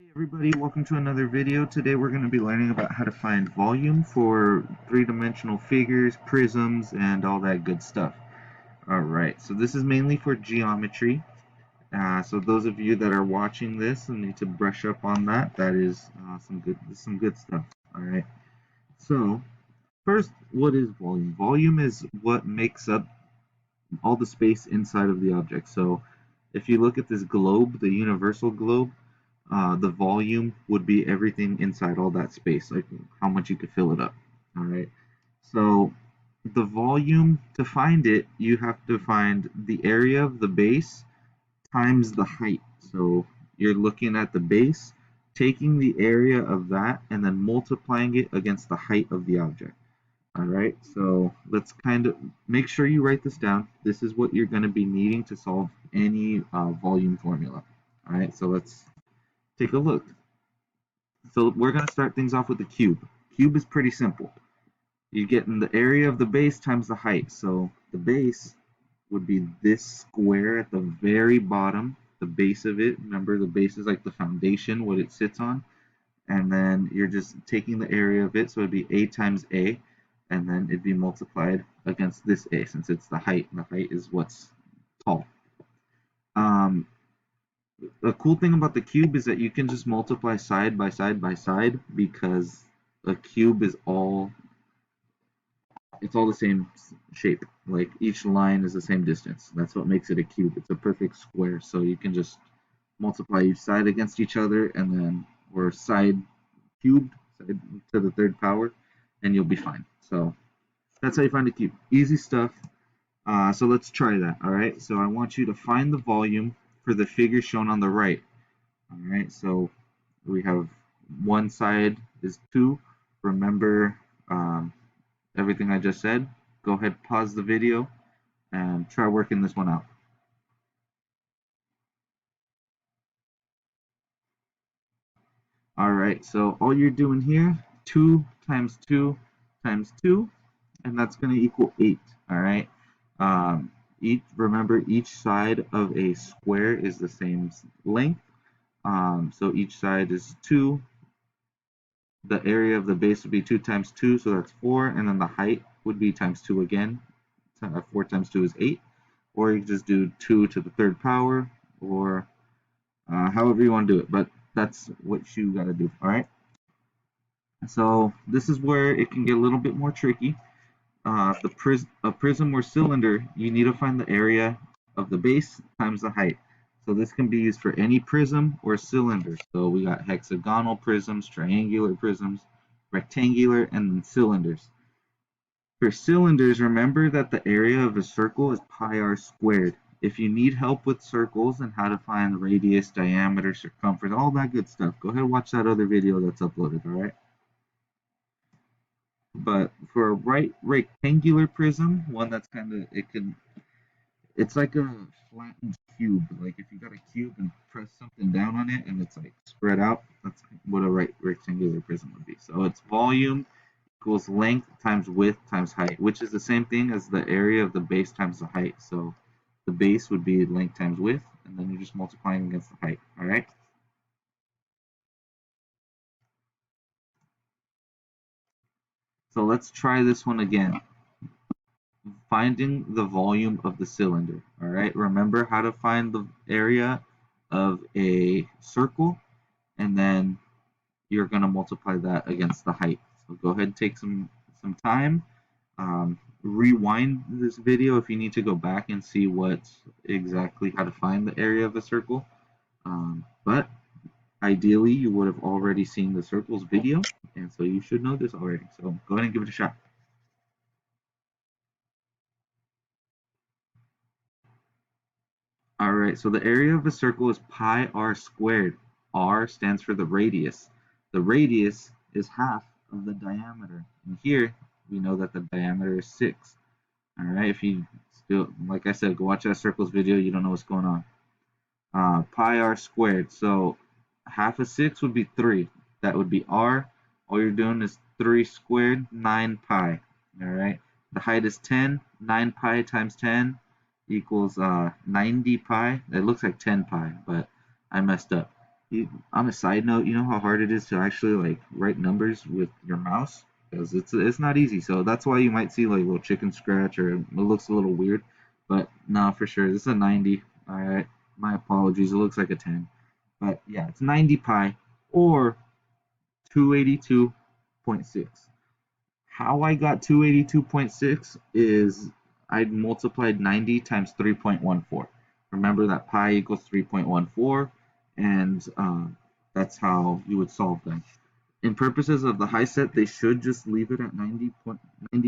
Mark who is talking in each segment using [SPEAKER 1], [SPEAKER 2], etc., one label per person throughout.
[SPEAKER 1] Hey everybody, welcome to another video. Today we're going to be learning about how to find volume for three-dimensional figures, prisms, and all that good stuff. Alright, so this is mainly for geometry. So those of you that are watching this and need to brush up on that, that is some good stuff. Alright, so first, what is volume? Volume is what makes up all the space inside of the object. So if you look at this globe, the universal globe, the volume would be everything inside all that space, like how much you could fill it up. All right. So the volume, to find it, you have to find the area of the base times the height. So you're looking at the base, taking the area of that, and then multiplying it against the height of the object. All right, so let's kind of make sure you write this down. This is what you're going to be needing to solve any volume formula. All right, so let's take a look. So we're going to start things off with the cube. Cube is pretty simple. You get in the area of the base times the height. So the base would be this square at the very bottom, the base of it. Remember, the base is like the foundation, what it sits on. And then you're just taking the area of it, so it'd be a times a, and then it'd be multiplied against this a, since it's the height, and the height is what's tall. Um, the cool thing about the cube is that you can just multiply side by side by side, because a cube is all the same shape. Like each line is the same distance. That's what makes it a cube. It's a perfect square, so you can just multiply each side against each other, and then or side cubed to the third power, and you'll be fine. So that's how you find a cube. Easy stuff. So let's try that. All right. So I want you to find the volume for the figure shown on the right. All right. So we have one side is 2. Remember everything I just said. Go ahead, pause the video, and try working this one out. All right. So all you're doing here, 2 times 2 times 2, and that's going to equal 8. All right. Remember, each side of a square is the same length. So each side is 2. The area of the base would be 2 times 2, so that's 4. And then the height would be times 2 again. 4 times 2 is 8. Or you can just do 2 to the third power, or however you want to do it. But that's what you got to do. All right. So this is where it can get a little bit more tricky. A prism or cylinder, you need to find the area of the base times the height. So this can be used for any prism or cylinder. So we got hexagonal prisms, triangular prisms, rectangular, and then cylinders. For cylinders, remember that the area of a circle is pi r squared. If you need help with circles and how to find radius, diameter, circumference, all that good stuff, go ahead and watch that other video that's uploaded, all right? But for a right rectangular prism, one that's kind of it's like a flattened cube. Like if you got a cube and press something down on it and it's like spread out, that's what a right rectangular prism would be. So it's volume equals length times width times height, which is the same thing as the area of the base times the height. So the base would be length times width, and then you're just multiplying against the height. All right. So let's try this one again. Finding the volume of the cylinder. All right, remember how to find the area of a circle, and then you're going to multiply that against the height. So go ahead and take some time. Rewind this video if you need to go back and see what exactly how to find the area of a circle. But ideally, you would have already seen the circles video, and so you should know this already. So go ahead and give it a shot. All right, so the area of a circle is pi r squared. R stands for the radius. The radius is half of the diameter. And here, we know that the diameter is 6. All right, if you still, like I said, go watch that circles video, you don't know what's going on. Pi r squared, so half of 6 would be 3. That would be r. All you're doing is 3 squared, 9 pi. All right, the height is 10. 9 pi times 10 equals 90 pi. It looks like 10 pi, but I messed up. On a side note, you know how hard it is to actually like write numbers with your mouse? Because it's not easy. So that's why you might see like a little chicken scratch or it looks a little weird. But no, for sure, this is a 90. All right, my apologies. It looks like a 10, but yeah, it's 90 pi or 282.6. How I got 282.6 is I multiplied 90 times 3.14. Remember that pi equals 3.14, and that's how you would solve them. In purposes of the high set, they should just leave it at 90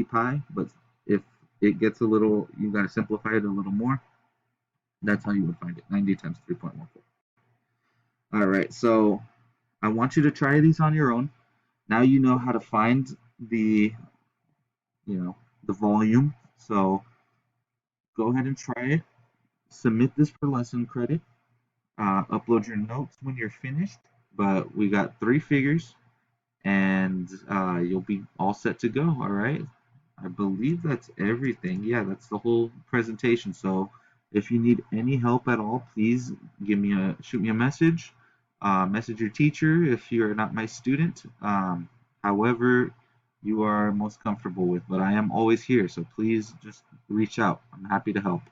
[SPEAKER 1] pi, but if it gets a little, you got to simplify it a little more. That's how you would find it, 90 times 3.14. All right, so I want you to try these on your own. Now you know how to find the, the volume. So go ahead and try it. Submit this for lesson credit. Upload your notes when you're finished. But we got 3 figures, and you'll be all set to go. All right. I believe that's everything. Yeah, that's the whole presentation. So if you need any help at all, please shoot me a message. Message your teacher if you're not my student. However, you are most comfortable with, but I am always here. So please just reach out. I'm happy to help.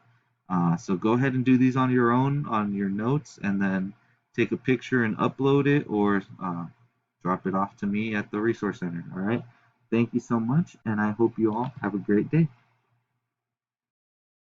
[SPEAKER 1] So go ahead and do these on your own, on your notes, and then take a picture and upload it, or drop it off to me at the Resource Center. All right. Thank you so much, and I hope you all have a great day.